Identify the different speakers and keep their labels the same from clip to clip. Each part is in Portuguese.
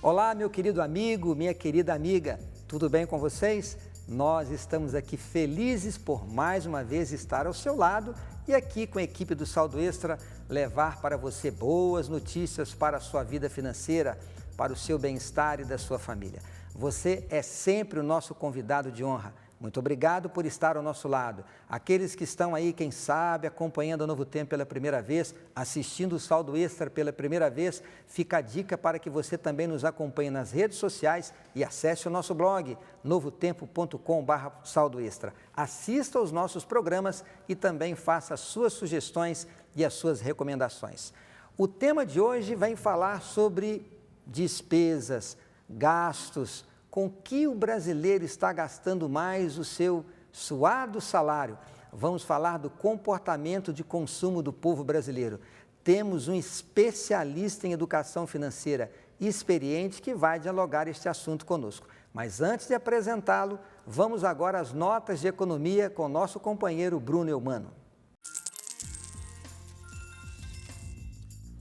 Speaker 1: Olá, meu querido amigo, minha querida amiga, tudo bem com vocês? Nós estamos aqui felizes por mais uma vez estar ao seu lado e aqui com a equipe do Saldo Extra levar para você boas notícias para a sua vida financeira, para o seu bem-estar e da sua família. Você é sempre o nosso convidado de honra. Muito obrigado por estar ao nosso lado. Aqueles que estão aí, quem sabe, acompanhando o Novo Tempo pela primeira vez, assistindo o Saldo Extra pela primeira vez, fica a dica para que você também nos acompanhe nas redes sociais e acesse o nosso blog, novotempo.com/saldoextra. Assista aos nossos programas e também faça as suas sugestões e as suas recomendações. O tema de hoje vai falar sobre despesas, gastos, com que o brasileiro está gastando mais o seu suado salário. Vamos falar do comportamento de consumo do povo brasileiro. Temos um especialista em educação financeira experiente que vai dialogar este assunto conosco. Mas antes de apresentá-lo, vamos agora às notas de economia com o nosso companheiro Bruno Eumano.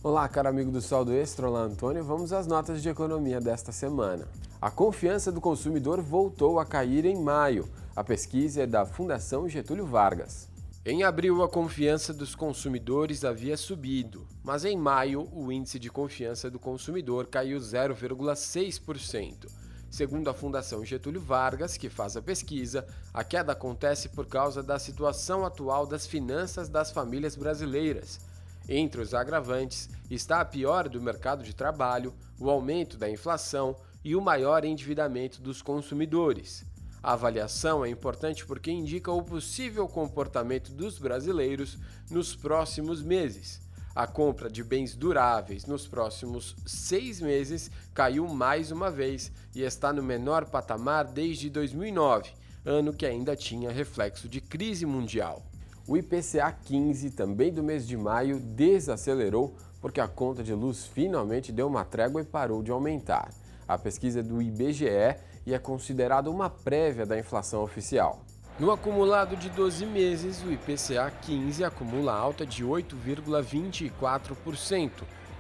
Speaker 2: Olá, caro amigo do Saldo Extra, olá Antônio, vamos às notas de economia desta semana. A confiança do consumidor voltou a cair em maio. A pesquisa é da Fundação Getúlio Vargas. Em abril, a confiança dos consumidores havia subido, mas em maio, o índice de confiança do consumidor caiu 0,6%. Segundo a Fundação Getúlio Vargas, que faz a pesquisa, a queda acontece por causa da situação atual das finanças das famílias brasileiras. Entre os agravantes está a piora do mercado de trabalho, o aumento da inflação e o maior endividamento dos consumidores. A avaliação é importante porque indica o possível comportamento dos brasileiros nos próximos meses. A compra de bens duráveis nos próximos 6 meses caiu mais uma vez e está no menor patamar desde 2009, ano que ainda tinha reflexo de crise mundial. O IPCA 15, também do mês de maio, desacelerou porque a conta de luz finalmente deu uma trégua e parou de aumentar. A pesquisa é do IBGE e é considerada uma prévia da inflação oficial. No acumulado de 12 meses, o IPCA 15 acumula alta de 8,24%.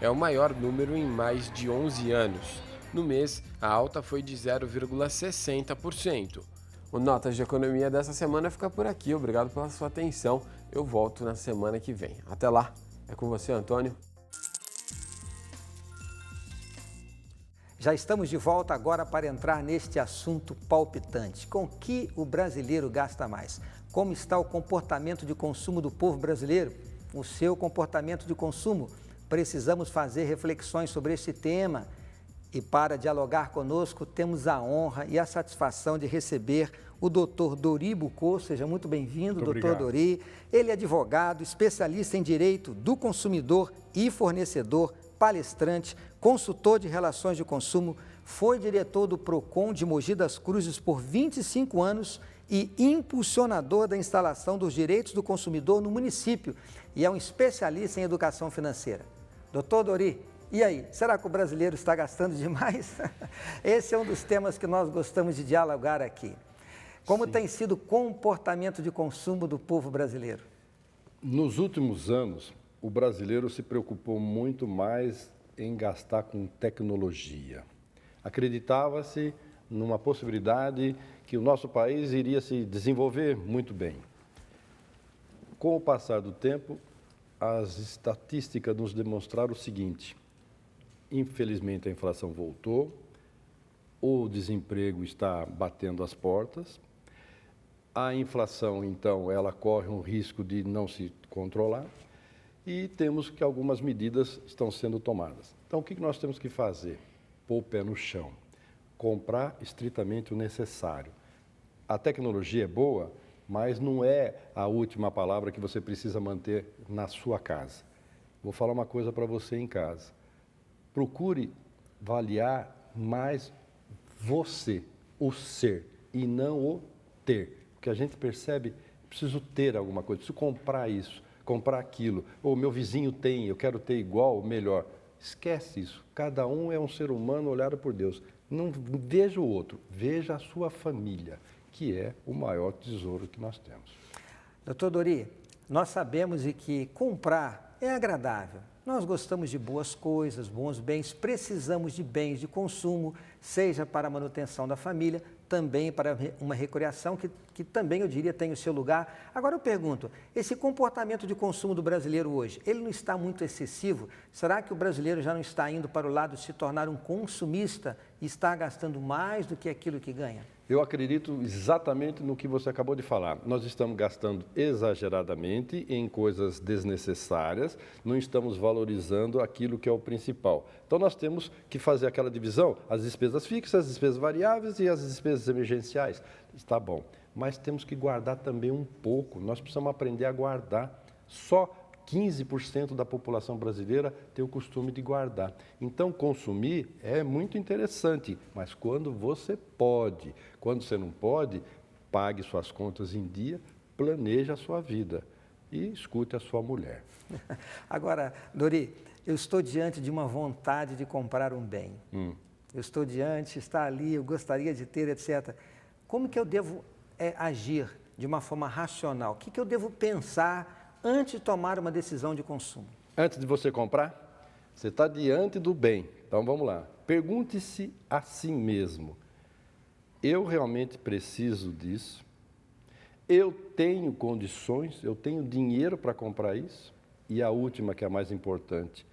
Speaker 2: É o maior número em mais de 11 anos. No mês, a alta foi de 0,60%. O Notas de Economia dessa semana fica por aqui. Obrigado pela sua atenção. Eu volto na semana que vem. Até lá. É com você, Antônio.
Speaker 1: Já estamos de volta agora para entrar neste assunto palpitante. Com que o brasileiro gasta mais? Como está o comportamento de consumo do povo brasileiro? O seu comportamento de consumo? Precisamos fazer reflexões sobre este tema. E para dialogar conosco, temos a honra e a satisfação de receber o Dr. Dori Bucô. Seja muito bem-vindo, Dr. Dori. Ele é advogado, especialista em direito do consumidor e fornecedor, palestrante, consultor de relações de consumo, foi diretor do PROCON de Mogi das Cruzes por 25 anos e impulsionador da instalação dos direitos do consumidor no município e é um especialista em educação financeira. Doutor Dori, e aí, será que o brasileiro está gastando demais? Esse é um dos temas que nós gostamos de dialogar aqui. Como tem sido o comportamento de consumo do povo brasileiro?
Speaker 3: Nos últimos anos, o brasileiro se preocupou muito mais em gastar com tecnologia. Acreditava-se numa possibilidade que o nosso país iria se desenvolver muito bem. Com o passar do tempo, as estatísticas nos demonstraram o seguinte: infelizmente a inflação voltou, o desemprego está batendo as portas, a inflação, então, ela corre um risco de não se controlar, e temos que algumas medidas estão sendo tomadas. Então, o que nós temos que fazer? Pôr o pé no chão, comprar estritamente o necessário. A tecnologia é boa, mas não é a última palavra que você precisa manter na sua casa. Vou falar uma coisa para você em casa. Procure avaliar mais você, o ser, e não o ter. Porque a gente percebe, preciso ter alguma coisa, preciso comprar isso, comprar aquilo, ou meu vizinho tem, eu quero ter igual, melhor. Esquece isso. Cada um é um ser humano olhado por Deus. Não veja o outro, veja a sua família, que é o maior tesouro que nós temos.
Speaker 1: Doutor Dori, nós sabemos que comprar é agradável, Nós gostamos de boas coisas, bons bens, precisamos de bens de consumo, seja para a manutenção da família, também para uma recreação, que também, eu diria, tem o seu lugar. Agora eu pergunto, esse comportamento de consumo do brasileiro hoje, ele não está muito excessivo? Será que o brasileiro já não está indo para o lado de se tornar um consumista e está gastando mais do que aquilo que ganha?
Speaker 3: Eu acredito exatamente no que você acabou de falar. Nós estamos gastando exageradamente em coisas desnecessárias, não estamos valorizando aquilo que é o principal. Então, nós temos que fazer aquela divisão, as despesas fixas, as despesas variáveis e as despesas emergenciais. Está bom, mas temos que guardar também um pouco, nós precisamos aprender a guardar. Só 15% da população brasileira tem o costume de guardar. Então, consumir é muito interessante, mas quando você pode. Quando você não pode, pague suas contas em dia, planeje a sua vida e escute a sua mulher.
Speaker 1: Agora, Dori, eu estou diante de uma vontade de comprar um bem. Eu estou diante, está ali, eu gostaria de ter, etc. Como que eu devo agir de uma forma racional? O que eu devo pensar antes de tomar uma decisão de consumo?
Speaker 3: Antes de você comprar, você está diante do bem. Então, vamos lá. Pergunte-se a si mesmo. Eu realmente preciso disso? Eu tenho condições? Eu tenho dinheiro para comprar isso? E a última, que é a mais importante.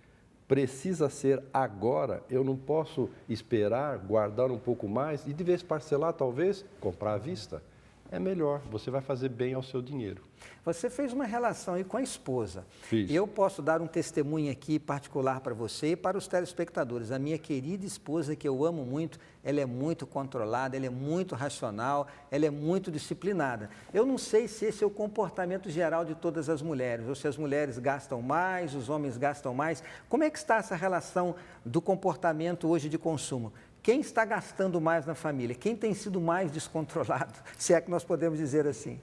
Speaker 3: Precisa ser agora? Eu não posso esperar, guardar um pouco mais e, de vez parcelar, talvez, comprar à vista? É melhor, você vai fazer bem ao seu dinheiro.
Speaker 1: Você fez uma relação aí com a esposa.
Speaker 3: Fiz.
Speaker 1: Eu posso dar um testemunho aqui particular para você e para os telespectadores. A minha querida esposa, que eu amo muito, ela é muito controlada, ela é muito racional, ela é muito disciplinada. Eu não sei se esse é o comportamento geral de todas as mulheres, ou se as mulheres gastam mais, os homens gastam mais. Como é que está essa relação do comportamento hoje de consumo? Quem está gastando mais na família? Quem tem sido mais descontrolado? Se é que nós podemos dizer assim.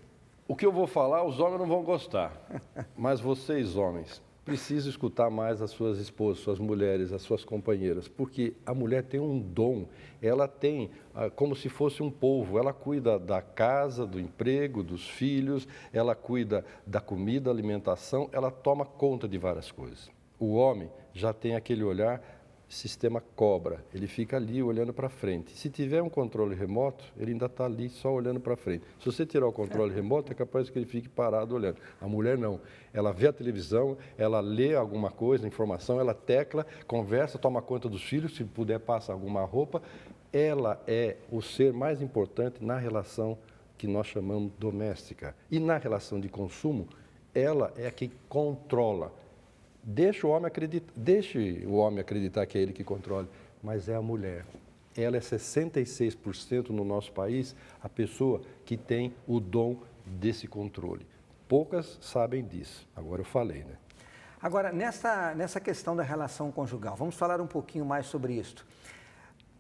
Speaker 3: O que eu vou falar, os homens não vão gostar. Mas vocês, homens, precisam escutar mais as suas esposas, suas mulheres, as suas companheiras. Porque a mulher tem um dom. Ela tem, como se fosse um polvo. Ela cuida da casa, do emprego, dos filhos. Ela cuida da comida, alimentação. Ela toma conta de várias coisas. O homem já tem aquele olhar sistema cobra, ele fica ali olhando para frente. Se tiver um controle remoto, ele ainda está ali só olhando para frente. Se você tirar o controle remoto, é capaz que ele fique parado olhando. A mulher não. Ela vê a televisão, ela lê alguma coisa, informação, ela tecla, conversa, toma conta dos filhos, se puder passa alguma roupa. Ela é o ser mais importante na relação que nós chamamos doméstica. E na relação de consumo, ela é a que controla. Deixe o homem acreditar que é ele que controla, mas é a mulher. Ela é 66% no nosso país a pessoa que tem o dom desse controle. Poucas sabem disso. Agora eu falei, né?
Speaker 1: Agora, nessa questão da relação conjugal, vamos falar um pouquinho mais sobre isso.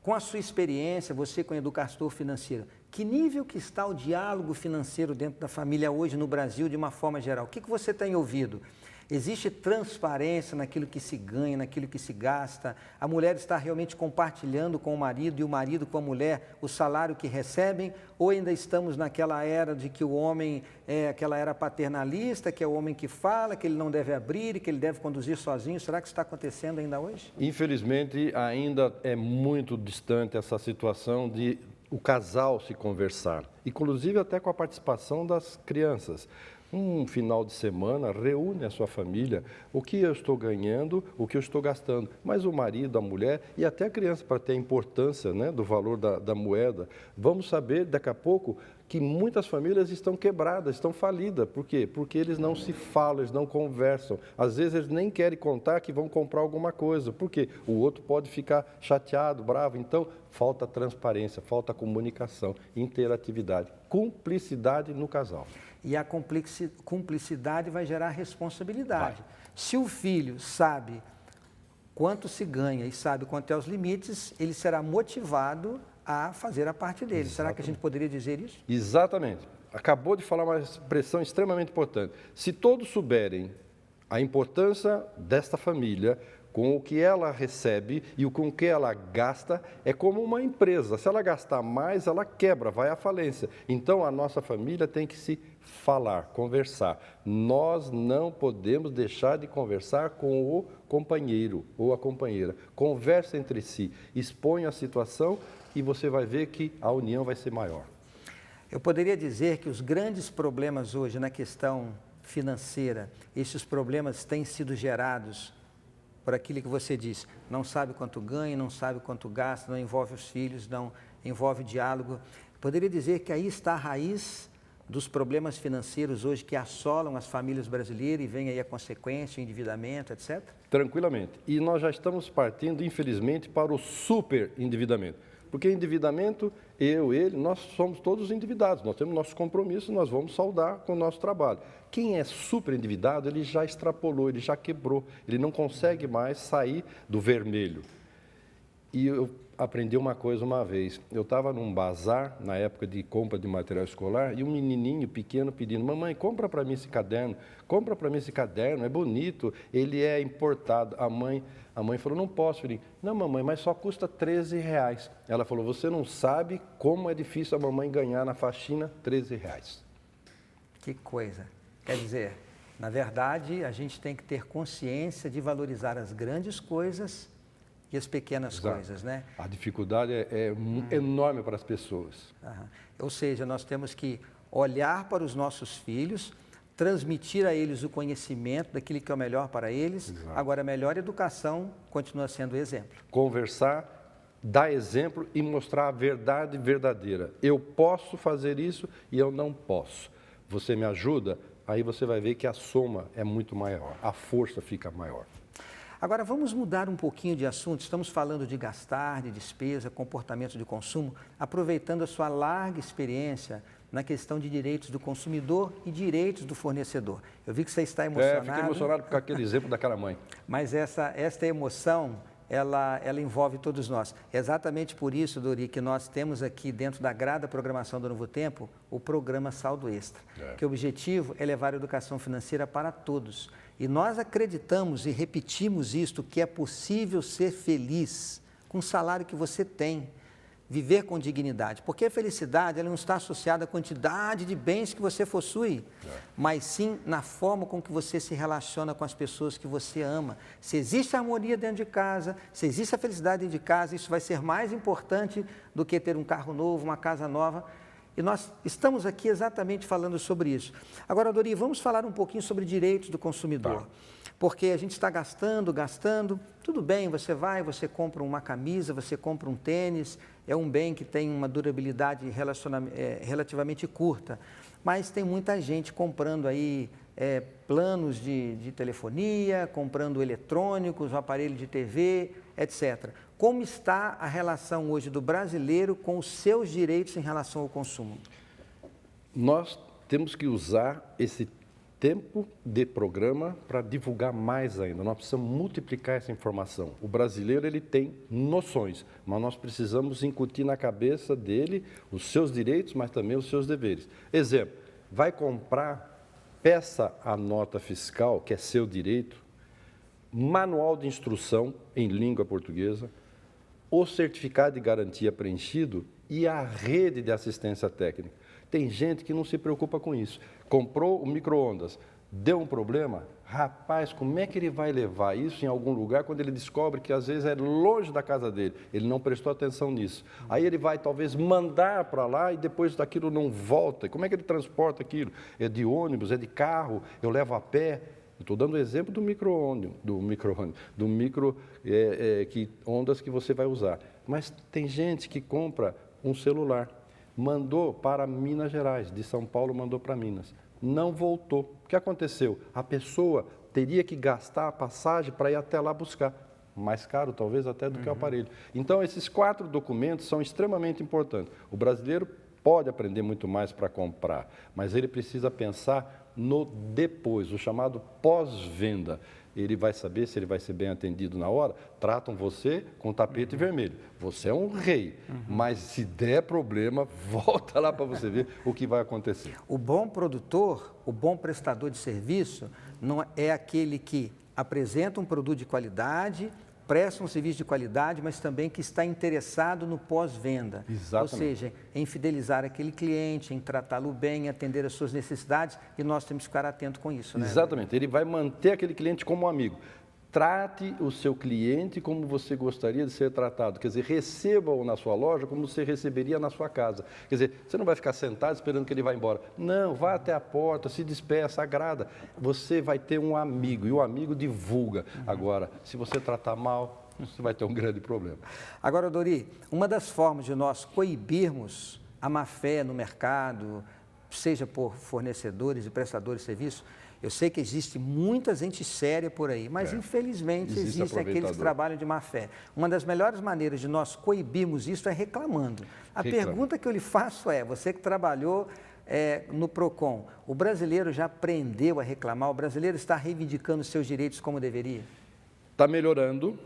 Speaker 1: Com a sua experiência, você como educador financeiro, que nível que está o diálogo financeiro dentro da família hoje no Brasil, de uma forma geral? O que você tem ouvido? Existe transparência naquilo que se ganha, naquilo que se gasta? A mulher está realmente compartilhando com o marido e o marido com a mulher o salário que recebem? Ou ainda estamos naquela era de que o homem é aquela era paternalista, que é o homem que fala, que ele não deve abrir e que ele deve conduzir sozinho? Será que isso está acontecendo ainda hoje?
Speaker 3: Infelizmente, ainda é muito distante essa situação de o casal se conversar, inclusive até com a participação das crianças. Um final de semana, reúne a sua família, o que eu estou ganhando, o que eu estou gastando. Mas o marido, a mulher e até a criança, para ter a importância, né, do valor da moeda. Vamos saber, daqui a pouco, que muitas famílias estão quebradas, estão falidas. Por quê? Porque eles não se falam, eles não conversam. Às vezes eles nem querem contar que vão comprar alguma coisa. Por quê? O outro pode ficar chateado, bravo. Então, falta transparência, falta comunicação, interatividade, cumplicidade no casal.
Speaker 1: E a cumplicidade vai gerar responsabilidade. Se o filho sabe quanto se ganha e sabe quanto é os limites, ele será motivado a fazer a parte dele. Exatamente. Será que a gente poderia dizer isso?
Speaker 3: Exatamente. Acabou de falar uma expressão extremamente importante. Se todos souberem a importância desta família, com o que ela recebe e com o que ela gasta, é como uma empresa. Se ela gastar mais, ela quebra, vai à falência. Então, a nossa família tem que se falar, conversar. Nós não podemos deixar de conversar com o companheiro ou a companheira. Conversa entre si, exponha a situação e você vai ver que a união vai ser maior.
Speaker 1: Eu poderia dizer que os grandes problemas hoje na questão financeira, esses problemas têm sido gerados por aquilo que você disse, não sabe quanto ganha, não sabe quanto gasta, não envolve os filhos, não envolve diálogo. Poderia dizer que aí está a raiz dos problemas financeiros hoje que assolam as famílias brasileiras e vem aí a consequência, o endividamento, etc?
Speaker 3: Tranquilamente. E nós já estamos partindo, infelizmente, para o superendividamento. Porque endividamento, ele, nós somos todos endividados, nós temos nossos compromissos, nós vamos saldar com o nosso trabalho. Quem é super endividado, ele já extrapolou, ele já quebrou, ele não consegue mais sair do vermelho. E eu aprendi uma coisa uma vez, eu estava num bazar, na época de compra de material escolar, e um menininho pequeno pedindo, mamãe, compra para mim esse caderno, é bonito, ele é importado. A mãe falou, não posso, filhinho. Não, mamãe, mas só custa R$13. Ela falou, você não sabe como é difícil a mamãe ganhar na faxina R$13.
Speaker 1: Que coisa. Quer dizer, na verdade, a gente tem que ter consciência de valorizar as grandes coisas e as pequenas coisas, né?
Speaker 3: A dificuldade é enorme para as pessoas.
Speaker 1: Ou seja, nós temos que olhar para os nossos filhos, transmitir a eles o conhecimento daquilo que é o melhor para eles. Exato. Agora, a melhor educação continua sendo o exemplo.
Speaker 3: Conversar, dar exemplo e mostrar a verdade verdadeira. Eu posso fazer isso e eu não posso. Você me ajuda? Aí você vai ver que a soma é muito maior, a força fica maior.
Speaker 1: Agora, vamos mudar um pouquinho de assunto. Estamos falando de gastar, de despesa, comportamento de consumo, aproveitando a sua larga experiência na questão de direitos do consumidor e direitos do fornecedor. Eu vi que você está emocionado.
Speaker 3: Fiquei emocionado com aquele exemplo daquela mãe.
Speaker 1: Mas esta emoção, ela envolve todos nós. É exatamente por isso, Dori, que nós temos aqui dentro da grade da programação do Novo Tempo o programa Saldo Extra, que o objetivo é levar a educação financeira para todos. E nós acreditamos e repetimos isto, que é possível ser feliz com o salário que você tem, viver com dignidade, porque a felicidade ela não está associada à quantidade de bens que você possui, mas sim na forma com que você se relaciona com as pessoas que você ama. Se existe harmonia dentro de casa, se existe a felicidade dentro de casa, isso vai ser mais importante do que ter um carro novo, uma casa nova. E nós estamos aqui exatamente falando sobre isso. Agora, Dori, vamos falar um pouquinho sobre direitos do consumidor. Porque a gente está gastando, tudo bem, você compra uma camisa, você compra um tênis, é um bem que tem uma durabilidade relativamente curta, mas tem muita gente comprando aí planos de telefonia, comprando eletrônicos, um aparelho de TV, etc. Como está a relação hoje do brasileiro com os seus direitos em relação ao consumo?
Speaker 3: Nós temos que usar esse tempo de programa para divulgar mais ainda. Nós precisamos multiplicar essa informação. O brasileiro ele tem noções, mas nós precisamos incutir na cabeça dele os seus direitos, mas também os seus deveres. Exemplo, vai comprar, peça a nota fiscal, que é seu direito, manual de instrução em língua portuguesa, o certificado de garantia preenchido e a rede de assistência técnica. Tem gente que não se preocupa com isso. Comprou o micro-ondas, deu um problema, rapaz, como é que ele vai levar isso em algum lugar quando ele descobre que às vezes é longe da casa dele? Ele não prestou atenção nisso. Aí ele vai talvez mandar para lá e depois daquilo não volta. Como é que ele transporta aquilo? É de ônibus, é de carro, eu levo a pé? Estou dando o exemplo do ondas que você vai usar. Mas tem gente que compra um celular, mandou para Minas Gerais, de São Paulo mandou para Minas, não voltou. O que aconteceu? A pessoa teria que gastar a passagem para ir até lá buscar, mais caro talvez até do que o aparelho. Então esses 4 documentos são extremamente importantes. O brasileiro pode aprender muito mais para comprar, mas ele precisa pensar no depois, o chamado pós-venda. Ele vai saber se ele vai ser bem atendido na hora. Tratam você com tapete vermelho. Você é um rei, mas se der problema, volta lá para você ver o que vai acontecer.
Speaker 1: O bom produtor, o bom prestador de serviço, não é aquele que apresenta um produto de qualidade, presta um serviço de qualidade, mas também que está interessado no pós-venda.
Speaker 3: Exatamente.
Speaker 1: Ou seja, em fidelizar aquele cliente, em tratá-lo bem, em atender às suas necessidades, e nós temos que ficar atento com isso, né?
Speaker 3: Exatamente. Ele vai manter aquele cliente como amigo. Trate o seu cliente como você gostaria de ser tratado. Quer dizer, receba-o na sua loja como você receberia na sua casa. Quer dizer, você não vai ficar sentado esperando que ele vá embora. Não, vá até a porta, se despeça, agrada. Você vai ter um amigo e o amigo divulga. Agora, se você tratar mal, você vai ter um grande problema.
Speaker 1: Agora, Dori, uma das formas de nós coibirmos a má-fé no mercado, seja por fornecedores e prestadores de serviço, eu sei que existe muita gente séria por aí, mas infelizmente existem aqueles que trabalham de má fé. Uma das melhores maneiras de nós coibirmos isso é reclamando. A pergunta que eu lhe faço é, você que trabalhou no PROCON, o brasileiro já aprendeu a reclamar? O brasileiro está reivindicando seus direitos como deveria?
Speaker 3: Está melhorando,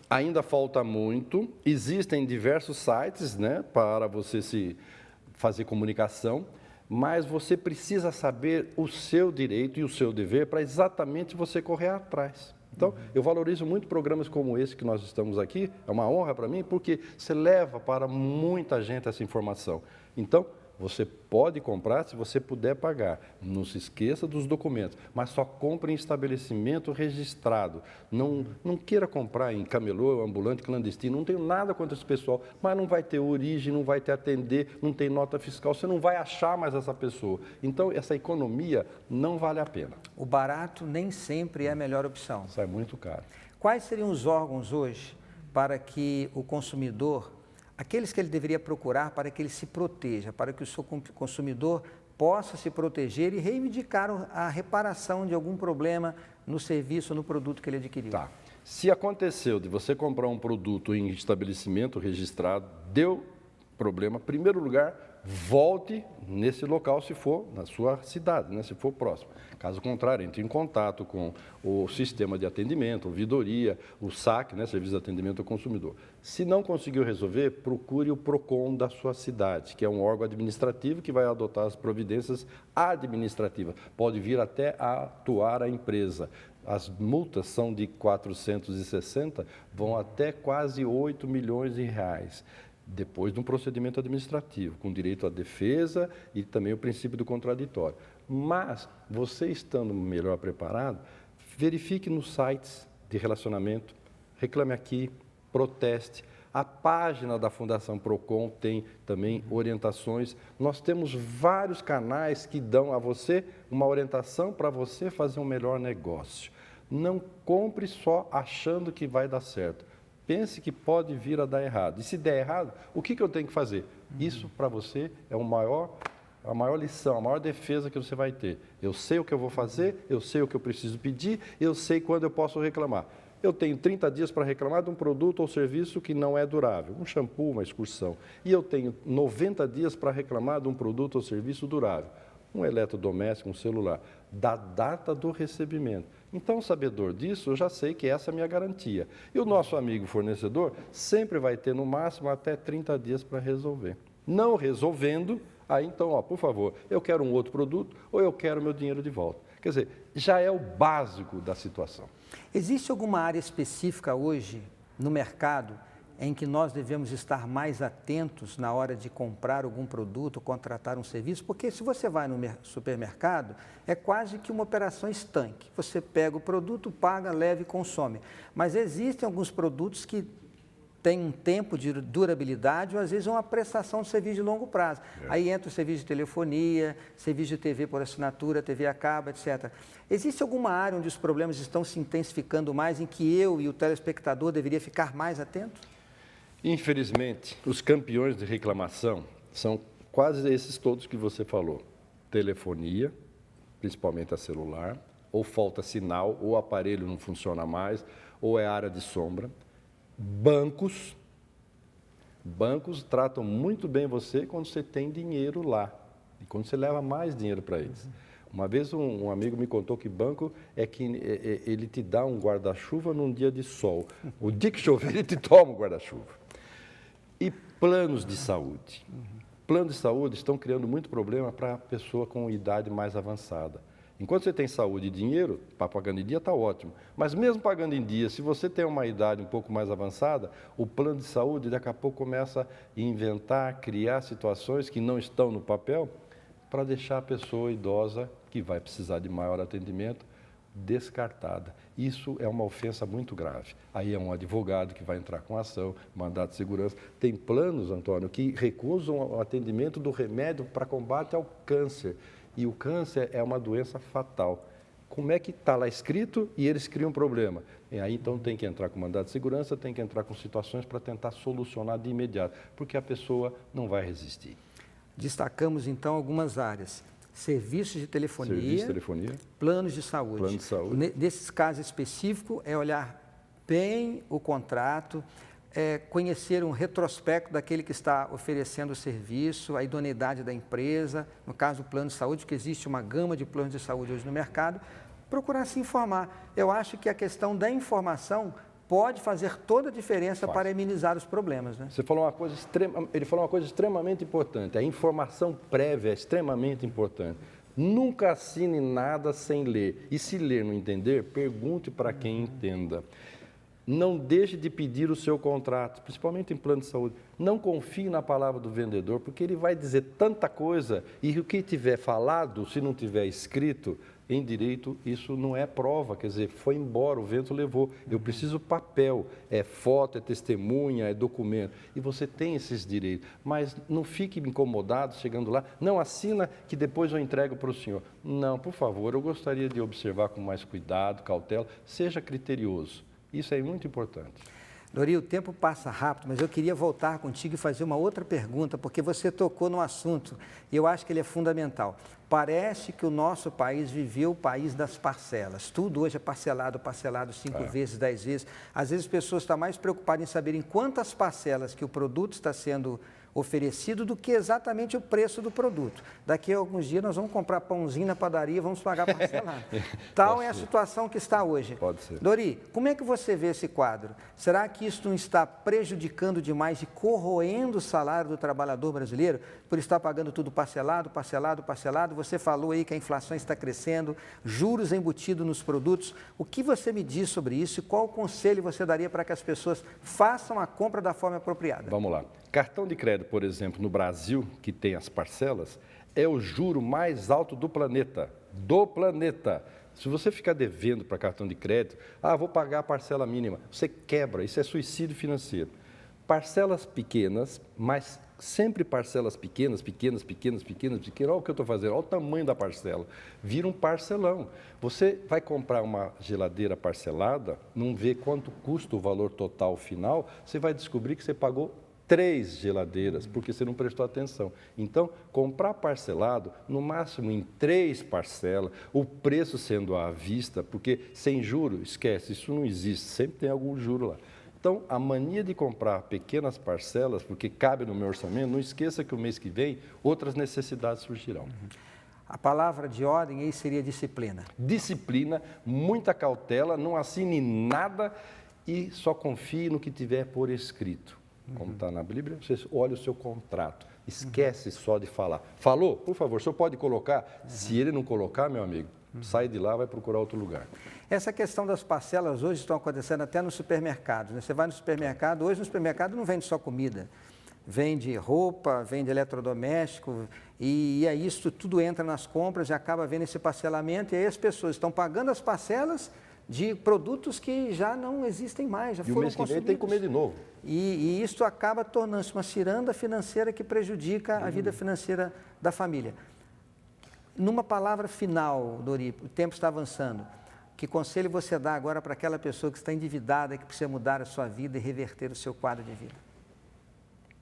Speaker 3: ainda falta muito. Existem diversos sites, né, para você se fazer comunicação, mas você precisa saber o seu direito e o seu dever para exatamente você correr atrás. Então, eu valorizo muito programas como esse que nós estamos aqui, é uma honra para mim, porque você leva para muita gente essa informação. Então, você pode comprar se você puder pagar. Não se esqueça dos documentos, mas só compre em estabelecimento registrado. Não queira comprar em camelô, ambulante, clandestino. Não tenho nada contra esse pessoal, mas não vai ter origem, não vai ter atender, não tem nota fiscal, você não vai achar mais essa pessoa. Então, essa economia não vale a pena.
Speaker 1: O barato nem sempre é a melhor opção.
Speaker 3: Sai muito caro.
Speaker 1: Quais seriam os órgãos hoje para que o consumidor, aqueles que ele deveria procurar para que ele se proteja, para que o seu consumidor possa se proteger e reivindicar a reparação de algum problema no serviço ou no produto que ele adquiriu?
Speaker 3: Tá. Se aconteceu de você comprar um produto em estabelecimento registrado, deu problema, em primeiro lugar, volte nesse local se for na sua cidade, né, se for próximo. Caso contrário, entre em contato com o sistema de atendimento, ouvidoria, o SAC, né, Serviço de Atendimento ao Consumidor. Se não conseguiu resolver, procure o PROCON da sua cidade, que é um órgão administrativo que vai adotar as providências administrativas. Pode vir até a atuar a empresa. As multas são de 460, vão até quase 8 milhões de reais. Depois de um procedimento administrativo, com direito à defesa e também o princípio do contraditório. Mas, você estando melhor preparado, verifique nos sites de relacionamento, reclame aqui, proteste. A página da Fundação PROCON tem também orientações. Nós temos vários canais que dão a você uma orientação para você fazer um melhor negócio. Não compre só achando que vai dar certo. Pense que pode vir a dar errado. E se der errado, o que eu tenho que fazer? Isso, para você, é a maior lição, a maior defesa que você vai ter. Eu sei o que eu vou fazer, eu sei o que eu preciso pedir, eu sei quando eu posso reclamar. Eu tenho 30 dias para reclamar de um produto ou serviço que não é durável, um shampoo, uma excursão. E eu tenho 90 dias para reclamar de um produto ou serviço durável, um eletrodoméstico, um celular, da data do recebimento. Então, sabedor disso, eu já sei que essa é a minha garantia. E o nosso amigo fornecedor sempre vai ter, no máximo, até 30 dias para resolver. Não resolvendo, aí então, ó, por favor, eu quero um outro produto ou eu quero meu dinheiro de volta. Quer dizer, já é o básico da situação.
Speaker 1: Existe alguma área específica hoje no mercado em que nós devemos estar mais atentos na hora de comprar algum produto, contratar um serviço? Porque se você vai no supermercado, é quase que uma operação estanque. Você pega o produto, paga, leva e consome. Mas existem alguns produtos que têm um tempo de durabilidade ou às vezes uma prestação de serviço de longo prazo. Aí entra o serviço de telefonia, serviço de TV por assinatura, TV a cabo, etc. Existe alguma área onde os problemas estão se intensificando mais, em que eu e o telespectador deveria ficar mais atento?
Speaker 3: Infelizmente, os campeões de reclamação são quase esses todos que você falou. Telefonia, principalmente a celular, ou falta sinal, ou o aparelho não funciona mais, ou é área de sombra. Bancos tratam muito bem você quando você tem dinheiro lá, e quando você leva mais dinheiro para eles. Uma vez um amigo me contou que banco é que ele te dá um guarda-chuva num dia de sol. O dia que chover, ele te toma um guarda-chuva. E planos de saúde. Planos de saúde estão criando muito problema para a pessoa com idade mais avançada. Enquanto você tem saúde e dinheiro, pagando em dia está ótimo. Mas mesmo pagando em dia, se você tem uma idade um pouco mais avançada, o plano de saúde daqui a pouco começa a inventar, criar situações que não estão no papel para deixar a pessoa idosa, que vai precisar de maior atendimento, descartada. Isso é uma ofensa muito grave. Aí é um advogado que vai entrar com ação, mandado de segurança. Tem planos, Antônio, que recusam o atendimento do remédio para combate ao câncer. E o câncer é uma doença fatal. Como é que está lá escrito e eles criam um problema? E aí então tem que entrar com mandado de segurança, tem que entrar com situações para tentar solucionar de imediato, porque a pessoa não vai resistir.
Speaker 1: Destacamos então algumas áreas. Serviços de telefonia, planos de saúde.
Speaker 3: Plano de saúde.
Speaker 1: Nesses casos específicos, é olhar bem o contrato, conhecer um retrospecto daquele que está oferecendo o serviço, a idoneidade da empresa, no caso do plano de saúde, que existe uma gama de planos de saúde hoje no mercado, procurar se informar. Eu acho que a questão da informação pode fazer toda a diferença para amenizar os problemas, né?
Speaker 3: Ele falou uma coisa extremamente importante. A informação prévia é extremamente importante. Nunca assine nada sem ler. E se ler não entender, pergunte para quem entenda. Não deixe de pedir o seu contrato, principalmente em plano de saúde. Não confie na palavra do vendedor, porque ele vai dizer tanta coisa e o que tiver falado, se não tiver escrito, em direito, isso não é prova, quer dizer, foi embora, o vento levou. Eu preciso papel, é foto, é testemunha, é documento. E você tem esses direitos, mas não fique incomodado chegando lá. Não assina que depois eu entrego para o senhor. Não, por favor, eu gostaria de observar com mais cuidado, cautela, seja criterioso. Isso é muito importante.
Speaker 1: Dori, o tempo passa rápido, mas eu queria voltar contigo e fazer uma outra pergunta, porque você tocou no assunto e eu acho que ele é fundamental. Parece que o nosso país viveu o país das parcelas. Tudo hoje é parcelado 5 vezes, 10 vezes. Às vezes as pessoas estão mais preocupadas em saberem quantas parcelas que o produto está sendo oferecido do que exatamente o preço do produto. Daqui a alguns dias nós vamos comprar pãozinho na padaria e vamos pagar parcelado. Tal é a situação que está hoje.
Speaker 3: Pode ser.
Speaker 1: Dori, como é que você vê esse quadro? Será que isso não está prejudicando demais e corroendo o salário do trabalhador brasileiro por estar pagando tudo parcelado, parcelado, parcelado? Você falou aí que a inflação está crescendo, juros embutidos nos produtos. O que você me diz sobre isso e qual conselho você daria para que as pessoas façam a compra da forma apropriada?
Speaker 3: Vamos lá. Cartão de crédito, por exemplo, no Brasil, que tem as parcelas, é o juro mais alto do planeta. Do planeta. Se você ficar devendo para cartão de crédito, vou pagar a parcela mínima, você quebra, isso é suicídio financeiro. Parcelas pequenas, mas sempre parcelas pequenas, olha o que eu estou fazendo, olha o tamanho da parcela, vira um parcelão. Você vai comprar uma geladeira parcelada, não vê quanto custa o valor total final, você vai descobrir que você pagou 3 geladeiras, porque você não prestou atenção. Então, comprar parcelado, no máximo em 3 parcelas, o preço sendo à vista, porque sem juro, esquece, isso não existe, sempre tem algum juro lá. Então, a mania de comprar pequenas parcelas, porque cabe no meu orçamento, não esqueça que o mês que vem outras necessidades surgirão.
Speaker 1: A palavra de ordem aí seria disciplina.
Speaker 3: Disciplina, muita cautela, não assine nada e só confie no que tiver por escrito. Como está na Bíblia, você olha o seu contrato, esquece só de falar. Falou? Por favor, o senhor pode colocar? Se ele não colocar, meu amigo, sai de lá, vai procurar outro lugar.
Speaker 1: Essa questão das parcelas hoje estão acontecendo até nos supermercados, né? Você vai no supermercado, hoje no supermercado não vende só comida, vende roupa, vende eletrodoméstico, e aí isso tudo entra nas compras e acaba havendo esse parcelamento, e aí as pessoas estão pagando as parcelas de produtos que já não existem mais, já foram consumidos.
Speaker 3: E o mês que vem tem que comer de novo.
Speaker 1: E isso acaba tornando-se uma ciranda financeira que prejudica a vida financeira da família. Numa palavra final, Dori, o tempo está avançando, que conselho você dá agora para aquela pessoa que está endividada, que precisa mudar a sua vida e reverter o seu quadro de vida?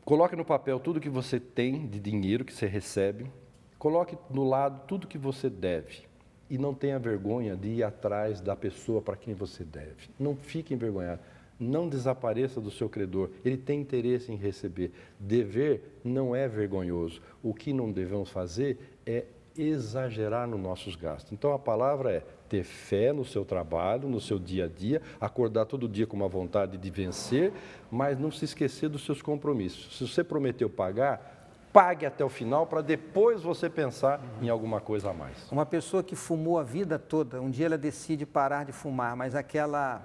Speaker 3: Coloque no papel tudo que você tem de dinheiro que você recebe, coloque no lado tudo que você deve. E não tenha vergonha de ir atrás da pessoa para quem você deve. Não fique envergonhado. Não desapareça do seu credor. Ele tem interesse em receber. Dever não é vergonhoso. O que não devemos fazer é exagerar nos nossos gastos. Então, a palavra é ter fé no seu trabalho, no seu dia a dia, acordar todo dia com uma vontade de vencer, mas não se esquecer dos seus compromissos. Se você prometeu pagar, pague até o final para depois você pensar em alguma coisa a mais.
Speaker 1: Uma pessoa que fumou a vida toda, um dia ela decide parar de fumar, mas aquela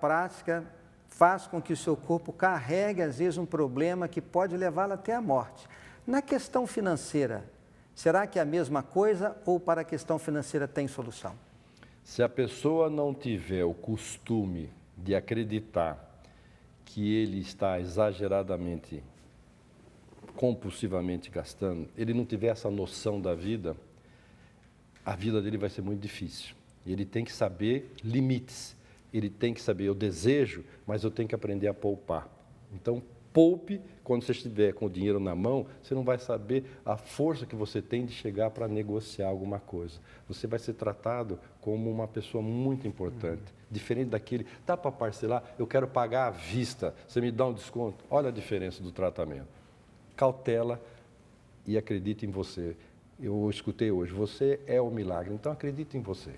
Speaker 1: prática faz com que o seu corpo carregue, às vezes, um problema que pode levá-la até a morte. Na questão financeira, será que é a mesma coisa ou para a questão financeira tem solução?
Speaker 3: Se a pessoa não tiver o costume de acreditar que ele está exageradamente, compulsivamente gastando, ele não tiver essa noção da vida, a vida dele vai ser muito difícil. Ele tem que saber limites, ele tem que saber, eu desejo, mas eu tenho que aprender a poupar. Então, poupe, quando você estiver com o dinheiro na mão, você não vai saber a força que você tem de chegar para negociar alguma coisa. Você vai ser tratado como uma pessoa muito importante, diferente daquele, dá para parcelar, eu quero pagar à vista, você me dá um desconto? Olha a diferença do tratamento. Cautela e acredite em você. Eu escutei hoje, você é o milagre, então acredite em você.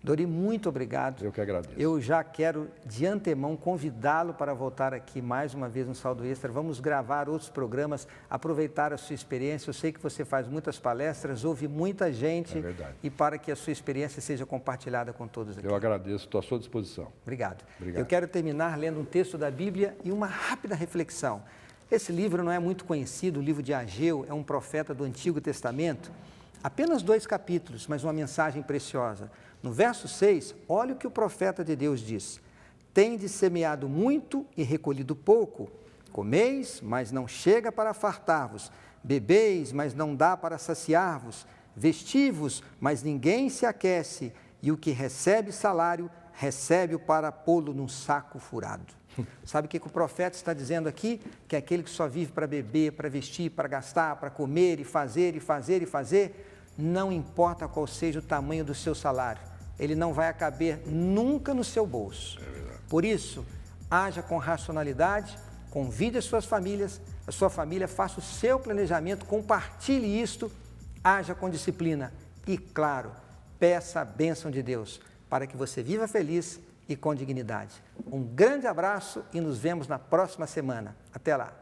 Speaker 1: Dori, muito obrigado.
Speaker 3: Eu que agradeço.
Speaker 1: Eu já quero, de antemão, convidá-lo para voltar aqui mais uma vez no Saldo Extra. Vamos gravar outros programas, aproveitar a sua experiência. Eu sei que você faz muitas palestras, ouve muita gente.
Speaker 3: É verdade.
Speaker 1: E para que a sua experiência seja compartilhada com todos aqui.
Speaker 3: Eu agradeço, estou à sua disposição.
Speaker 1: Obrigado.
Speaker 3: Obrigado.
Speaker 1: Eu quero terminar lendo um texto da Bíblia e uma rápida reflexão. Esse livro não é muito conhecido, o livro de Ageu, é um profeta do Antigo Testamento. Apenas 2 capítulos, mas uma mensagem preciosa. No verso 6, olha o que o profeta de Deus diz. Tendes semeado muito e recolhido pouco. Comeis, mas não chega para fartar-vos. Bebeis, mas não dá para saciar-vos. Vestivos, mas ninguém se aquece. E o que recebe salário, recebe-o para pô-lo num saco furado. Sabe o que o profeta está dizendo aqui? Que é aquele que só vive para beber, para vestir, para gastar, para comer e fazer e fazer e fazer, não importa qual seja o tamanho do seu salário, ele não vai caber nunca no seu bolso. Por isso, haja com racionalidade, convide as suas famílias, a sua família faça o seu planejamento, compartilhe isto, haja com disciplina e, claro, peça a bênção de Deus para que você viva feliz e com dignidade. Um grande abraço e nos vemos na próxima semana. Até lá!